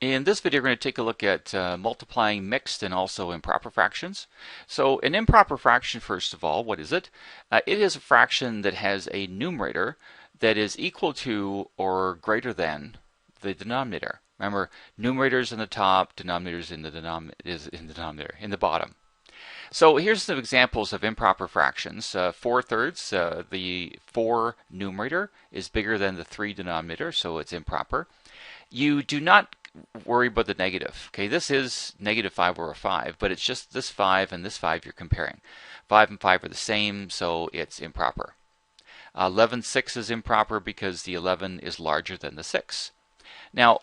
In this video, we're going to take a look at multiplying mixed and also improper fractions. So an improper fraction, first of all, what is it? It is a fraction that has a numerator that is equal to or greater than the denominator. Remember, numerators in the top, denominators in the denominator, in the bottom. So here's some examples of improper fractions. 4/3, the 4 numerator is bigger than the 3 denominator, so it's improper. You do not worry about the negative. Okay, this is -5 over 5, but it's just this 5 and this 5 you're comparing. 5 and 5 are the same, so it's improper. 11/6 is improper because the 11 is larger than the 6. Now,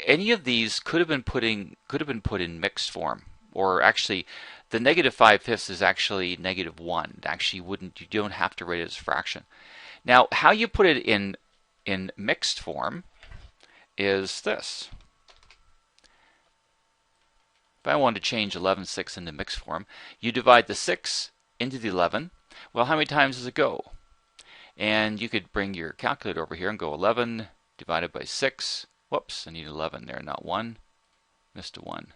any of these could have been put in mixed form, or actually, the -5/5 is actually -1. Actually, you don't have to write it as a fraction. Now, how you put it in mixed form is this. If I wanted to change 11/6 into mixed form, you divide the 6 into the 11. Well, how many times does it go? And you could bring your calculator over here and go 11 divided by 6. Whoops, I need 11 there, not 1. Missed a 1.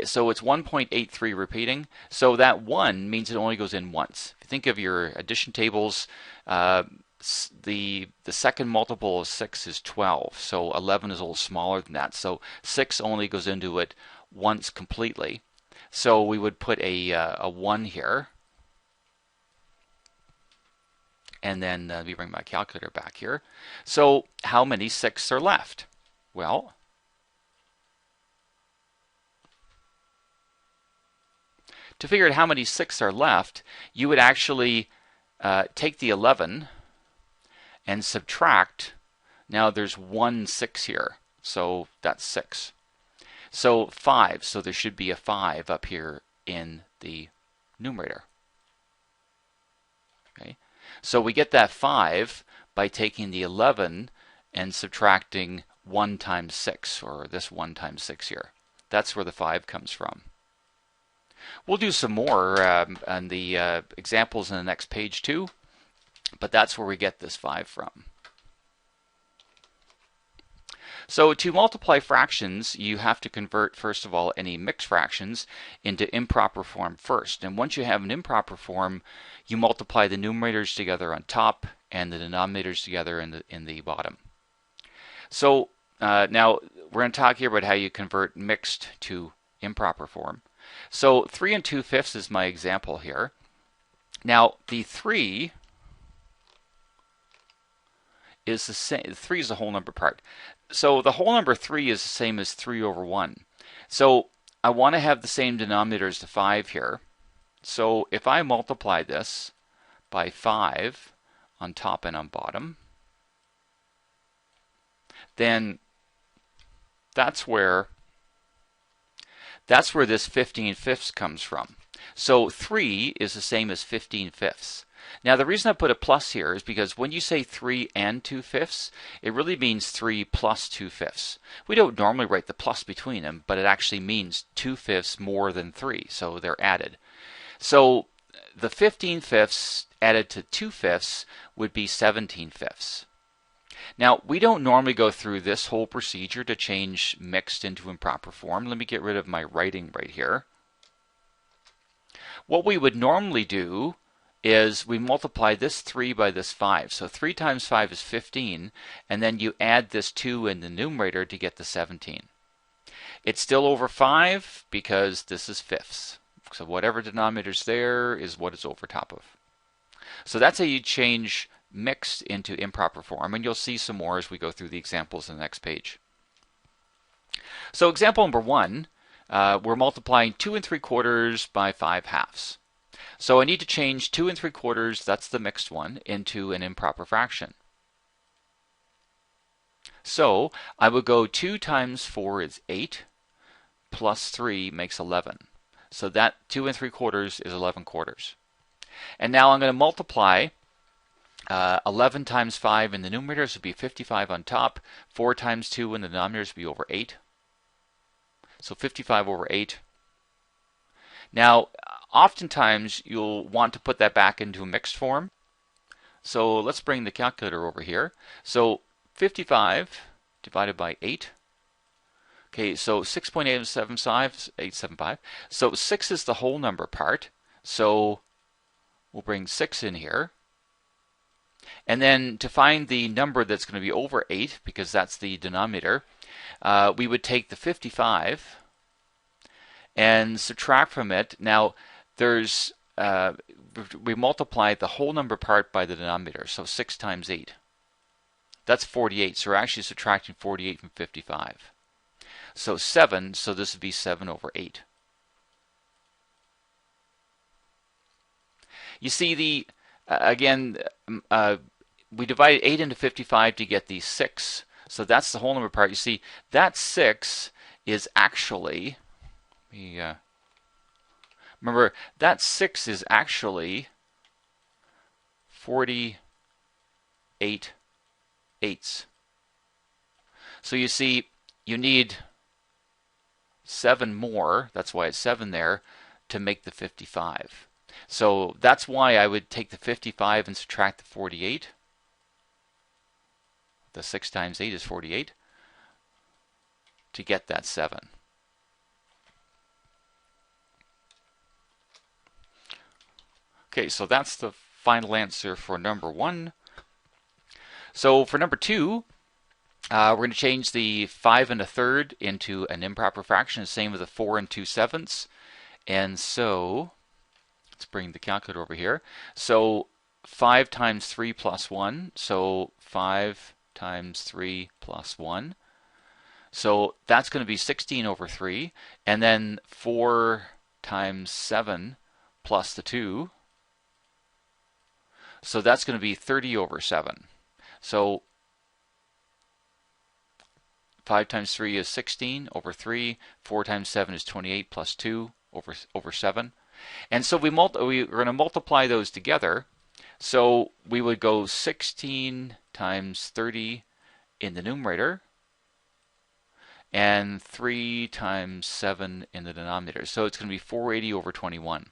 So it's 1.83 repeating. So that 1 means it only goes in once. If you think of your addition tables, the second multiple of 6 is 12. So 11 is a little smaller than that. So 6 only goes into it once completely. So we would put a 1 here. And then let me bring my calculator back here. So how many 6s are left? Well, to figure out how many 6s are left, you would actually take the 11 and subtract. Now there's 1 6 here, so that's 6. So 5, so there should be a 5 up here in the numerator. Okay, so we get that 5 by taking the 11 and subtracting 1 times 6, or this 1 times 6 here. That's where the 5 comes from. We'll do some more on the examples in the next page too, but that's where we get this 5 from. So to multiply fractions, you have to convert, first of all, any mixed fractions into improper form first. And once you have an improper form, you multiply the numerators together on top and the denominators together in the bottom. So now we're going to talk here about how you convert mixed to improper form. So 3 2/5 is my example here. Now the 3 is the same. 3 is the whole number part. So the whole number 3 is the same as 3 over 1. So I want to have the same denominator as the 5 here. So if I multiply this by 5 on top and on bottom, then that's where this 15/5 comes from. So 3 is the same as 15/5. Now the reason I put a plus here is because when you say 3 and 2/5, it really means 3 plus 2/5. We don't normally write the plus between them, but it actually means 2/5 more than 3, so they're added. So the 15/5 added to 2/5 would be 17/5. Now, we don't normally go through this whole procedure to change mixed into improper form. Let me get rid of my writing right here. What we would normally do is we multiply this 3 by this 5. So 3 times 5 is 15, and then you add this 2 in the numerator to get the 17. It's still over 5 because this is fifths. So whatever denominator's there is what it's over top of. So that's how you change mixed into improper form, and you'll see some more as we go through the examples in the next page. So example number 1, we're multiplying 2 3/4 by 5/2. So I need to change 2 3/4, that's the mixed one, into an improper fraction. So I would go 2 times 4 is 8, plus 3 makes 11. So that 2 3/4 is 11/4. And now I'm going to multiply 11 times 5 in the numerators would be 55 on top. 4 times 2 in the denominators would be over 8. So 55 over 8. Now, oftentimes you'll want to put that back into a mixed form. So let's bring the calculator over here. So 55 divided by 8. Okay, so 6.875. So 6 is the whole number part. So we'll bring 6 in here. And then to find the number that's going to be over 8, because that's the denominator, we would take the 55 and subtract from it. Now, there's we multiply the whole number part by the denominator, so 6 times 8. That's 48, so we're actually subtracting 48 from 55. So 7, so this would be 7 over 8. You see, we divided 8 into 55 to get the 6. So that's the whole number part. You see, that 6 is actually, remember, that 6 is actually 48 eighths. So you see, you need 7 more, that's why it's 7 there, to make the 55. So that's why I would take the 55 and subtract the 48. The 6 times 8 is 48 to get that 7. Okay, so that's the final answer for number 1. So for number 2, we're going to change the 5 1/3 into an improper fraction, same with the 4 2/7. And so, let's bring the calculator over here. So 5 times 3 plus 1, so 5 times 3 plus 1. So that's going to be 16 over 3. And then 4 times 7 plus the 2. So that's going to be 30 over 7. So 5 times 3 is 16 over 3. 4 times 7 is 28 plus 2 over 7. And so we're going to multiply those together. So we would go 16 times 30 in the numerator and 3 times 7 in the denominator. So it's going to be 480 over 21.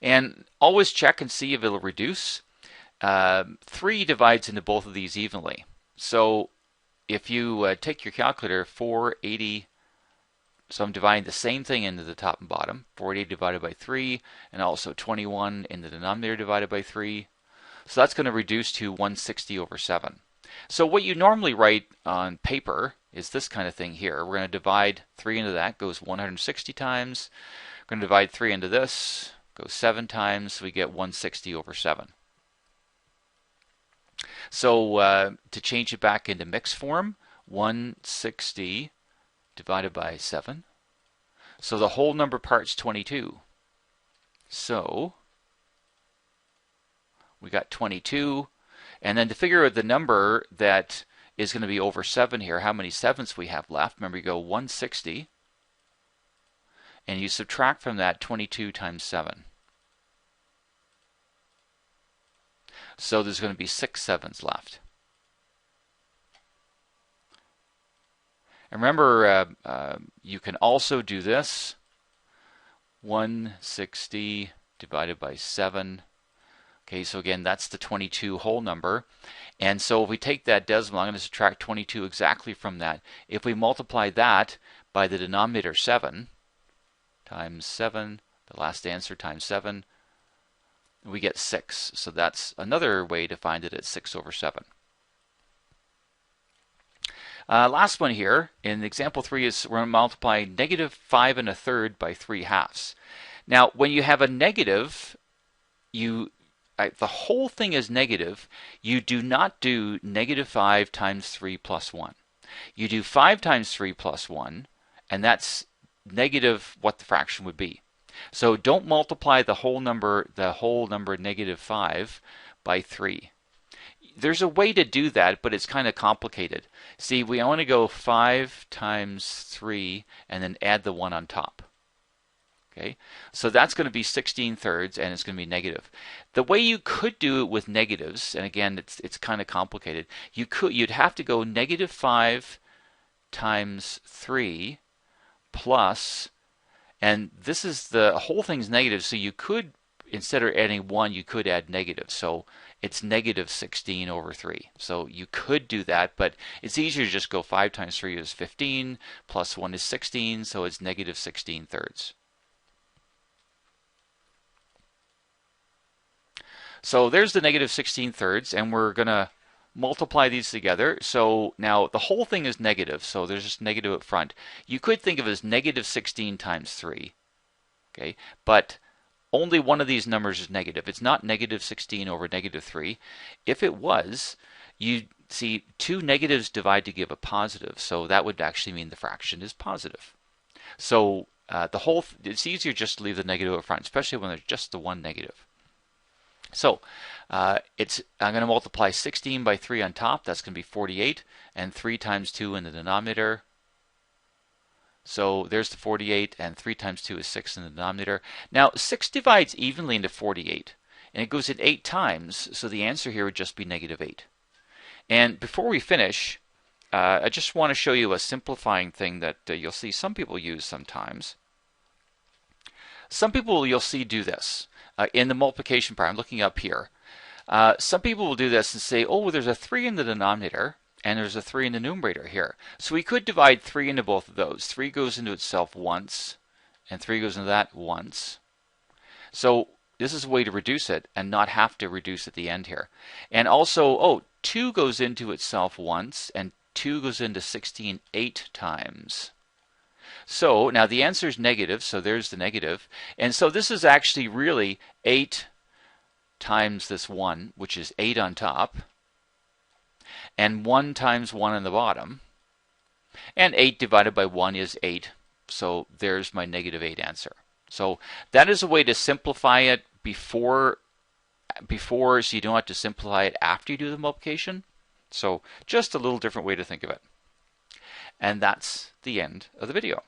And always check and see if it'll reduce. 3 divides into both of these evenly. So if you take your calculator, 480, so I'm dividing the same thing into the top and bottom, 480 divided by 3, and also 21 in the denominator divided by 3. So that's going to reduce to 160 over 7. So what you normally write on paper is this kind of thing here. We're going to divide 3 into that, goes 160 times. We're going to divide 3 into this, goes 7 times, so we get 160 over 7. So to change it back into mixed form, 160 divided by 7. So the whole number part's 22. So we got 22. And then to figure out the number that is going to be over 7 here, how many 7ths we have left, remember you go 160. And you subtract from that 22 times 7. So there's going to be 6 7s left. And remember, you can also do this. 160 divided by 7. Okay, so again, that's the 22 whole number. And so if we take that decimal, I'm going to subtract 22 exactly from that. If we multiply that by the denominator 7, times 7, the last answer times 7, we get 6. So that's another way to find it at 6 over 7. Last one here, in example 3, is we're going to multiply negative 5 1/3 by 3 halves. Now, when you have a negative, the whole thing is negative. You do not do negative 5 times 3 plus 1. You do 5 times 3 plus 1, and that's negative what the fraction would be. So don't multiply the whole number negative 5 by 3. There's a way to do that, but it's kind of complicated. See, we want to go 5 times 3 and then add the 1 on top. Okay, so that's going to be 16/3, and it's going to be negative. The way you could do it with negatives, and again, it's kind of complicated. You'd have to go negative 5 times 3 plus, and this is the whole thing's negative, so you could instead of adding 1, you could add negative. So it's negative 16 over 3. So you could do that, but it's easier to just go 5 times 3 is 15, plus 1 is 16, so it's negative 16 thirds. So there's the negative 16 thirds, and we're going to multiply these together. So now the whole thing is negative, so there's just negative up front. You could think of it as negative 16 times 3, okay? But only one of these numbers is negative. It's not negative 16 over negative 3. If it was, you see 2 negatives divide to give a positive, so that would actually mean the fraction is positive. So it's easier just to leave the negative up front, especially when there's just the one negative. So I'm going to multiply 16 by 3 on top. That's going to be 48, and 3 times 2 in the denominator. So there's the 48, and 3 times 2 is 6 in the denominator. Now 6 divides evenly into 48, and it goes in 8 times, so the answer here would just be negative 8. And before we finish, I just want to show you a simplifying thing that you'll see some people use sometimes. Some people you'll see do this. In the multiplication part, I'm looking up here. Some people will do this and say, oh, there's a 3 in the denominator, and there's a 3 in the numerator here. So we could divide 3 into both of those. 3 goes into itself once, and 3 goes into that once. So this is a way to reduce it and not have to reduce at the end here. And also, 2 goes into itself once, and 2 goes into 16 8 times. So now the answer is negative, so there's the negative. And so this is actually really 8 times this 1, which is 8 on top, and 1 times 1 on the bottom. And 8 divided by 1 is 8, so there's my negative 8 answer. So that is a way to simplify it before so you don't have to simplify it after you do the multiplication. So just a little different way to think of it. And that's the end of the video.